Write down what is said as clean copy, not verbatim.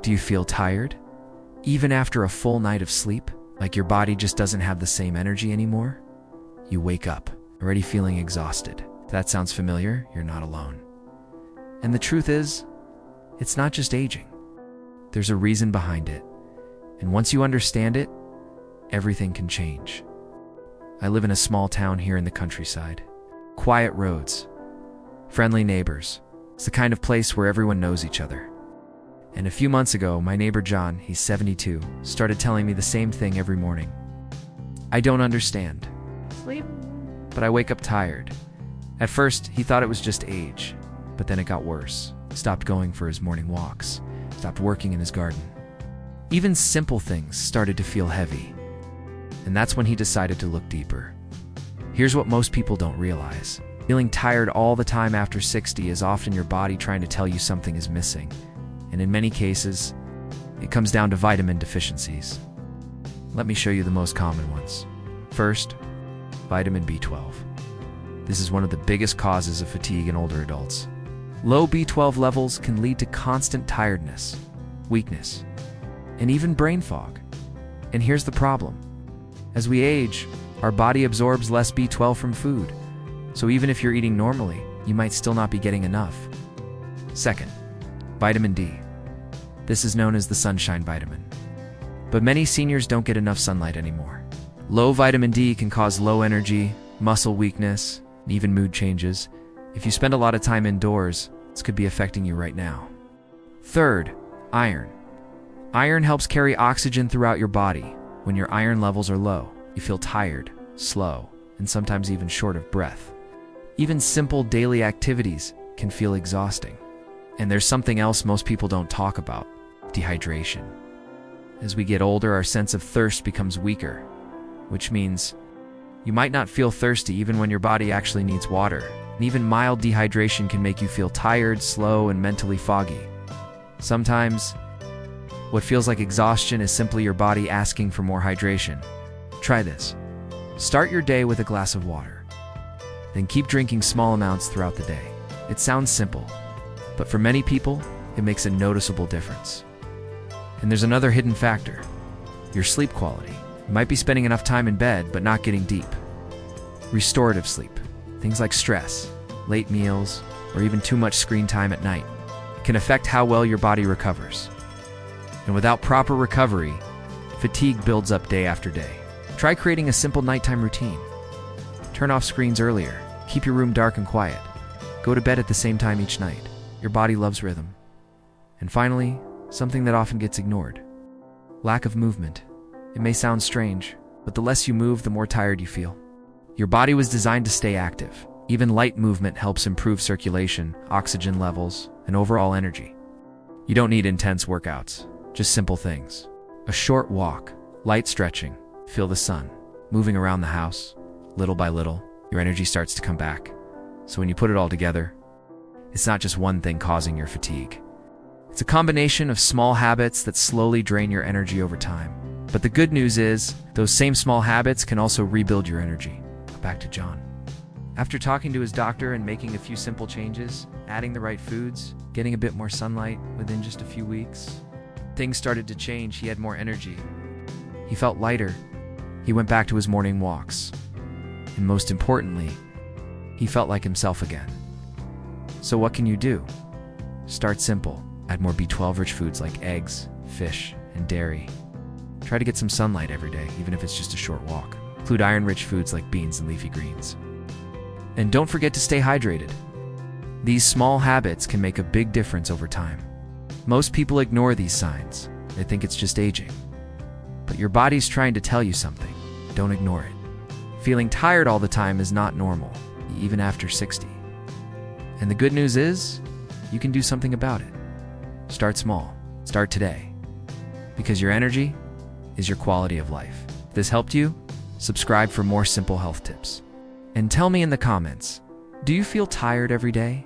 Do you feel tired? Even after a full night of sleep? Like your body just doesn't have the same energy anymore? You wake up, already feeling exhausted. If that sounds familiar, you're not alone. And the truth is, it's not just aging. There's a reason behind it. And once you understand it, everything can change. I live in a small town here in the countryside. Quiet roads, friendly neighbors. It's the kind of place where everyone knows each other. And a few months ago, my neighbor John, he's 72, started telling me the same thing every morning. I don't understand. Sleep. But I wake up tired. At first, he thought it was just age, but then it got worse. Stopped going for his morning walks, stopped working in his garden. Even simple things started to feel heavy. And that's when he decided to look deeper. Here's what most people don't realize. Feeling tired all the time after 60 is often your body trying to tell you something is missing. And in many cases, it comes down to vitamin deficiencies. Let me show you the most common ones. First, vitamin B12. This is one of the biggest causes of fatigue in older adults. Low B12 levels can lead to constant tiredness, weakness, and even brain fog. And here's the problem. As we age, our body absorbs less B12 from food. So even if you're eating normally, you might still not be getting enough. Second, vitamin D. This is known as the sunshine vitamin. But many seniors don't get enough sunlight anymore. Low vitamin D can cause low energy, muscle weakness, and even mood changes. If you spend a lot of time indoors, this could be affecting you right now. Third, iron. Iron helps carry oxygen throughout your body. When your iron levels are low, you feel tired, slow, and sometimes even short of breath. Even simple daily activities can feel exhausting. And there's something else most people don't talk about: dehydration. As we get older, our sense of thirst becomes weaker, which means you might not feel thirsty even when your body actually needs water. And even mild dehydration can make you feel tired, slow, and mentally foggy. Sometimes, what feels like exhaustion is simply your body asking for more hydration. Try this. Start your day with a glass of water. Then keep drinking small amounts throughout the day. It sounds simple, but for many people, it makes a noticeable difference. And there's another hidden factor: your sleep quality. You might be spending enough time in bed, but not getting deep. Restorative sleep, things like stress, late meals, or even too much screen time at night, can affect how well your body recovers. And without proper recovery, fatigue builds up day after day. Try creating a simple nighttime routine. Turn off screens earlier. Keep your room dark and quiet. Go to bed at the same time each night. Your body loves rhythm. And finally, something that often gets ignored: lack of movement. It may sound strange, but the less you move, the more tired you feel. Your body was designed to stay active. Even light movement helps improve circulation, oxygen levels, and overall energy. You don't need intense workouts, just simple things. A short walk, light stretching, feel the sun, moving around the house. Little by little, your energy starts to come back. So when you put it all together, it's not just one thing causing your fatigue. It's a combination of small habits that slowly drain your energy over time. But the good news is, those same small habits can also rebuild your energy. Back to John. After talking to his doctor and making a few simple changes, adding the right foods, getting a bit more sunlight within just a few weeks, things started to change. He had more energy. He felt lighter. He went back to his morning walks. And most importantly, he felt like himself again. So what can you do? Start simple. Add more B12-rich foods like eggs, fish, and dairy. Try to get some sunlight every day, even if it's just a short walk. Include iron-rich foods like beans and leafy greens. And don't forget to stay hydrated. These small habits can make a big difference over time. Most people ignore these signs. They think it's just aging. But your body's trying to tell you something. Don't ignore it. Feeling tired all the time is not normal, even after 60. And the good news is, you can do something about it. Start small. Start today. Because your energy is your quality of life. If this helped you, subscribe for more simple health tips. And tell me in the comments, do you feel tired every day?